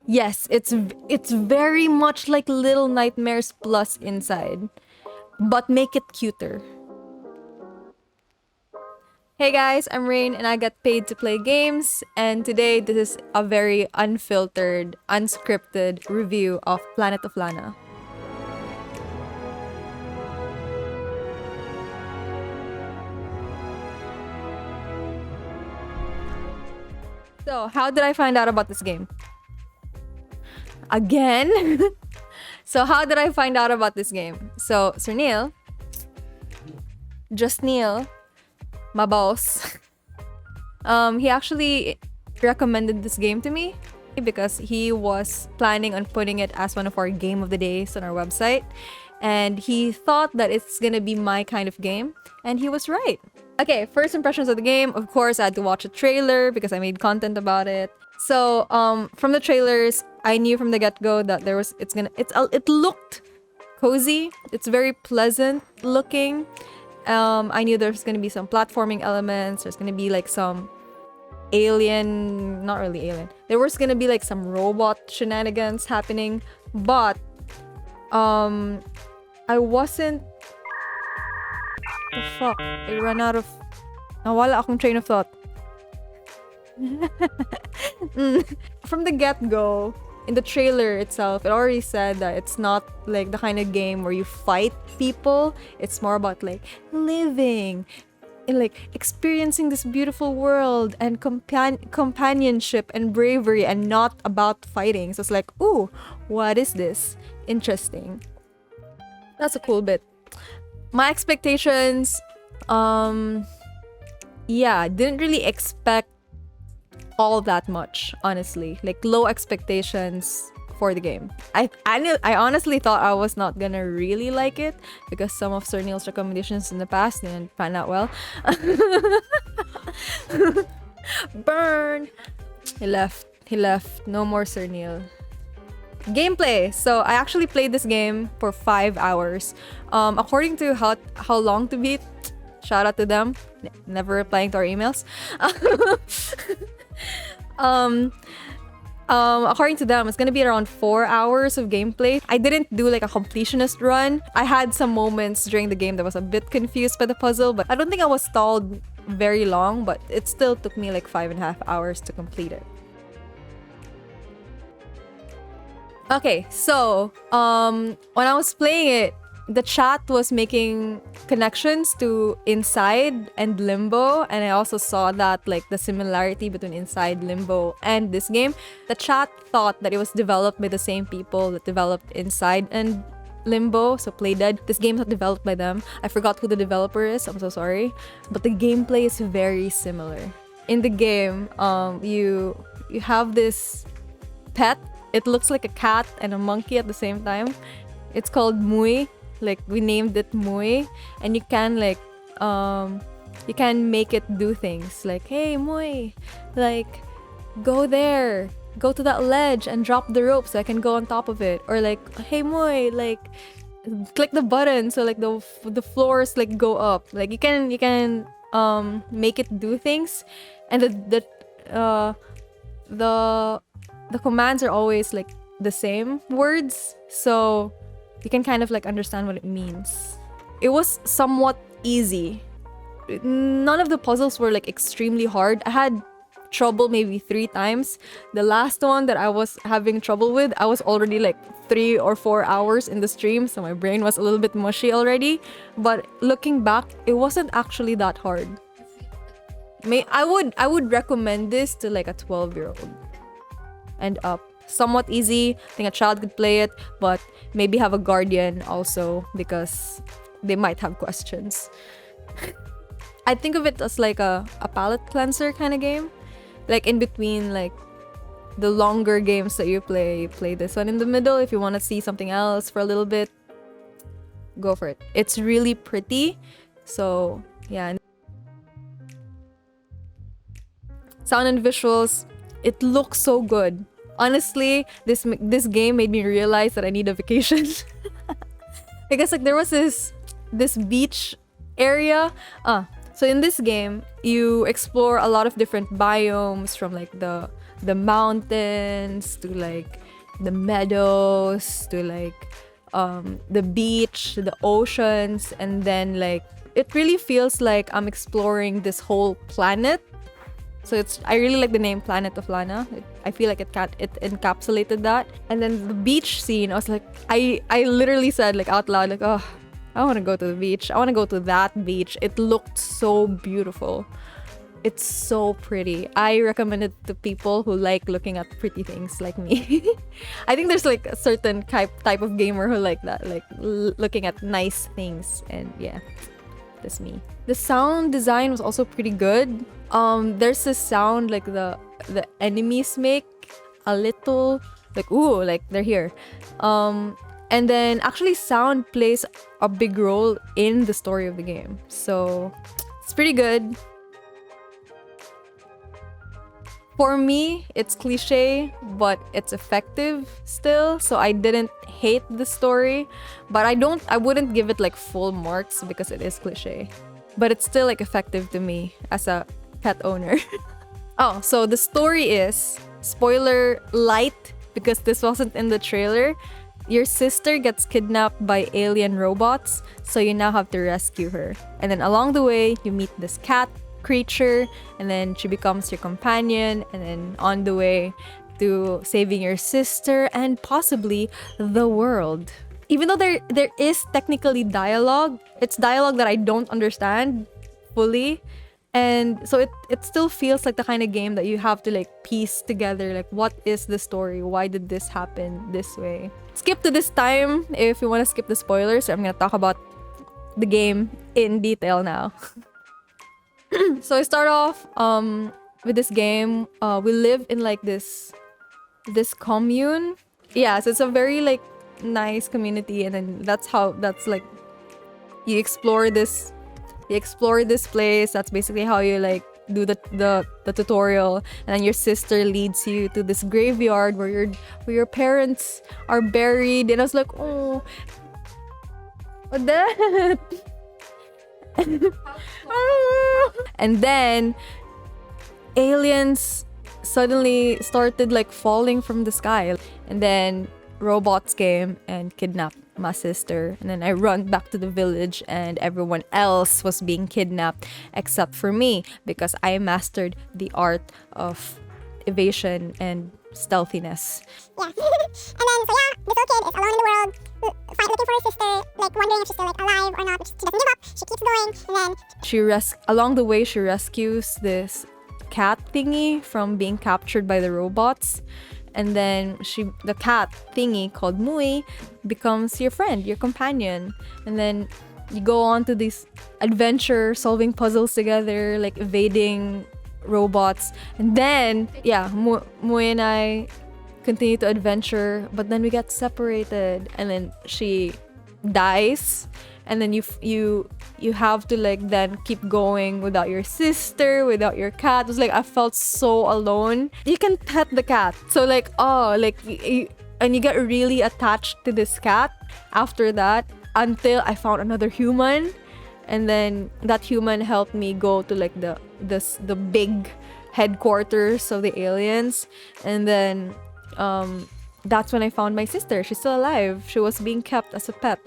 Yes, it's very much like Little Nightmares plus Inside, but make it cuter. Hey guys, I'm Rain and I get paid to play games, and today this is a very unfiltered, unscripted review of Planet of Lana. So, how did I find out about this game? Again? So, how did I find out about this game? So, Sir Neil, just Neil, my boss, he actually recommended this game to me because he was planning on putting it as one of our game of the days on our website, and he thought that it's gonna be my kind of game, and he was right. Okay, first impressions of the game. Of course, I had to watch a trailer because I made content about it. So, from the trailers, I knew from the get-go that it looked cozy. It's very pleasant looking. I knew there's gonna be some platforming elements. There's gonna be like some alien, not really alien. There was gonna be like some robot shenanigans happening, but I wasn't. The fuck? I ran out of. Nawala akong train of thought. From the get-go, in the trailer itself, it already said that it's not like the kind of game where you fight people. It's more about like living and like experiencing this beautiful world and companionship and bravery, and not about fighting. So it's like, ooh, what is this? Interesting. That's a cool bit. My expectations, yeah, didn't really expect all that much, honestly. Like, low expectations for the game. I honestly thought I was not gonna really like it because some of Sir Neil's recommendations in the past didn't pan out well. Burn! He left. No more Sir Neil. Gameplay. So I actually played this game for 5 hours. According to how long to beat, shout out to them. Never replying to our emails. According to them, it's gonna be around 4 hours of gameplay. I didn't do like a completionist run. I had some moments during the game that was a bit confused by the puzzle, but I don't think I was stalled very long, but it still took me like 5.5 hours to complete it. Okay, so when I was playing it, the chat was making connections to Inside and Limbo, and I also saw that like the similarity between Inside, Limbo, and this game. The chat thought that it was developed by the same people that developed Inside and Limbo, so Playdead. This game's not developed by them. I forgot who the developer is, I'm so sorry. But the gameplay is very similar. In the game, you have this pet. It looks like a cat and a monkey at the same time. It's called Mui. Like, we named it Mui, and you can like you can make it do things like, hey Mui, like go there, go to that ledge and drop the rope so I can go on top of it, or like, hey Mui, like click the button so like the floors like go up. Like you can make it do things, and the commands are always like the same words, so you can kind of like understand what it means. It was somewhat easy. None of the puzzles were like extremely hard. I had trouble maybe 3 times. The last one that I was having trouble with, I was already like 3 or 4 hours in the stream, so my brain was a little bit mushy already. But looking back, it wasn't actually that hard. I would recommend this to like a 12-year-old and up. Somewhat easy. I think a child could play it, but maybe have a guardian also because they might have questions. I think of it as like a palate cleanser kind of game. Like in between like the longer games that you play this one in the middle. If you want to see something else for a little bit, go for it. It's really pretty. So yeah. Sound and visuals, it looks so good. Honestly, this game made me realize that I need a vacation. Because like there was this beach area. So in this game, you explore a lot of different biomes, from like the the mountains to like the meadows to like the beach, the oceans, and then like it really feels like I'm exploring this whole planet. So I really like the name Planet of Lana. I feel like it encapsulated that. And then the beach scene, I was like, I literally said like out loud like, oh, I want to go to the beach. I want to go to that beach. It looked so beautiful. It's so pretty. I recommend it to people who like looking at pretty things like me. I think there's like a certain type of gamer who like that, like looking at nice things. And yeah, that's me. The sound design was also pretty good. There's this sound like the enemies make a little like, ooh, like they're here. And then actually sound plays a big role in the story of the game. So it's pretty good. For me, it's cliche, but it's effective still. So I didn't hate the story, but I wouldn't give it like full marks because it is cliche. But it's still like effective to me as a pet owner. Oh, so the story is, spoiler light because this wasn't in the trailer. Your sister gets kidnapped by alien robots, so you now have to rescue her. And then along the way, you meet this cat creature, and then she becomes your companion, and then on the way to saving your sister and possibly the world. Even though there is technically dialogue, it's dialogue that I don't understand fully. And so it still feels like the kind of game that you have to like piece together, like what is the story? Why did this happen this way? Skip to this time if you want to skip the spoilers. I'm gonna talk about the game in detail now. So I start off with this game. We live in like this commune. Yeah, so it's a very like nice community, and then that's like you explore this place. That's basically how you like do the tutorial, and then your sister leads you to this graveyard where your parents are buried, and I was like, oh, what that? And then aliens suddenly started like falling from the sky, and then robots came and kidnapped my sister, and then I run back to the village and everyone else was being kidnapped except for me because I mastered the art of evasion and stealthiness. Yeah. And then, so yeah, this little kid is alone in the world, looking for her sister, like wondering if she's still like alive or not, but she doesn't give up, she keeps going, and then along the way she rescues this cat thingy from being captured by the robots. And then the cat thingy called Mui becomes your friend, your companion. And then you go on to this adventure, solving puzzles together, like evading robots. And then, yeah, Mui and I continue to adventure, but then we get separated. And then she dies. And then you have to like then keep going without your sister, without your cat. It was like I felt so alone. You can pet the cat, so like and you get really attached to this cat after that until I found another human, and then that human helped me go to like the big headquarters of the aliens, and then that's when I found my sister. She's still alive. She was being kept as a pet.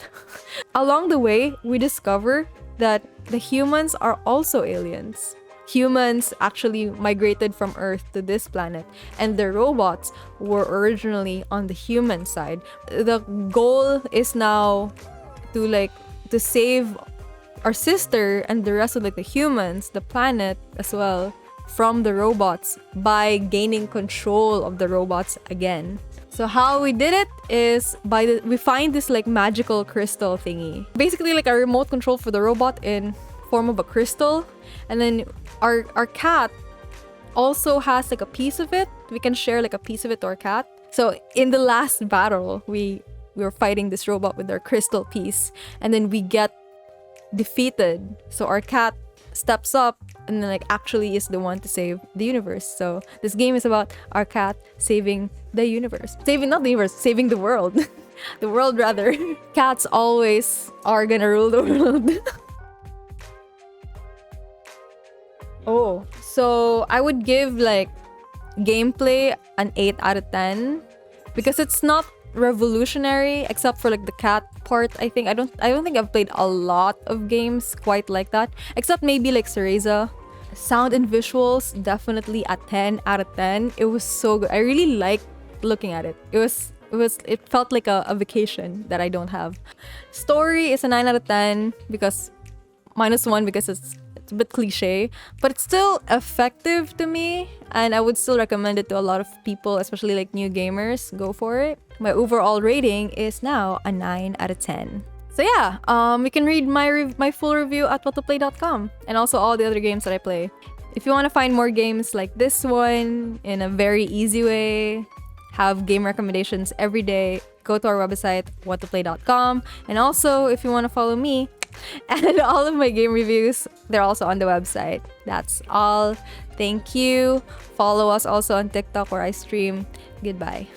Along the way, we discover that the humans are also aliens. Humans actually migrated from Earth to this planet, and the robots were originally on the human side. The goal is now to save our sister and the rest of like the humans, the planet as well, from the robots by gaining control of the robots again. So how we did it is we find this like magical crystal thingy. Basically like a remote control for the robot in form of a crystal. And then our cat also has like a piece of it. We can share like a piece of it to our cat. So in the last battle, we were fighting this robot with our crystal piece. And then we get defeated. So our cat steps up and then like actually is the one to save the universe. So this game is about our cat saving the universe. Not the universe, saving the world. The world rather. Cats always are gonna rule the world. Oh, so I would give like Gameplay, an 8 out of 10. Because it's not revolutionary except for like the cat part. I don't think I've played a lot of games quite like that, except maybe like Cereza. Sound and visuals, definitely a 10 out of 10. It was so good. I really liked looking at it. It felt like a vacation that I don't have. Story is a 9 out of 10 because -1 because it's a bit cliche, but it's still effective to me, and I would still recommend it to a lot of people, especially like new gamers. Go for it. My overall rating is now a 9 out of 10. So yeah, you can read my full review at whatoplay.com, and also all the other games that I play. If you want to find more games like this one in a very easy way, have game recommendations every day, go to our website, whatoplay.com. And also, if you want to follow me and all of my game reviews, they're also on the website. That's all. Thank you. Follow us also on TikTok where I stream. Goodbye.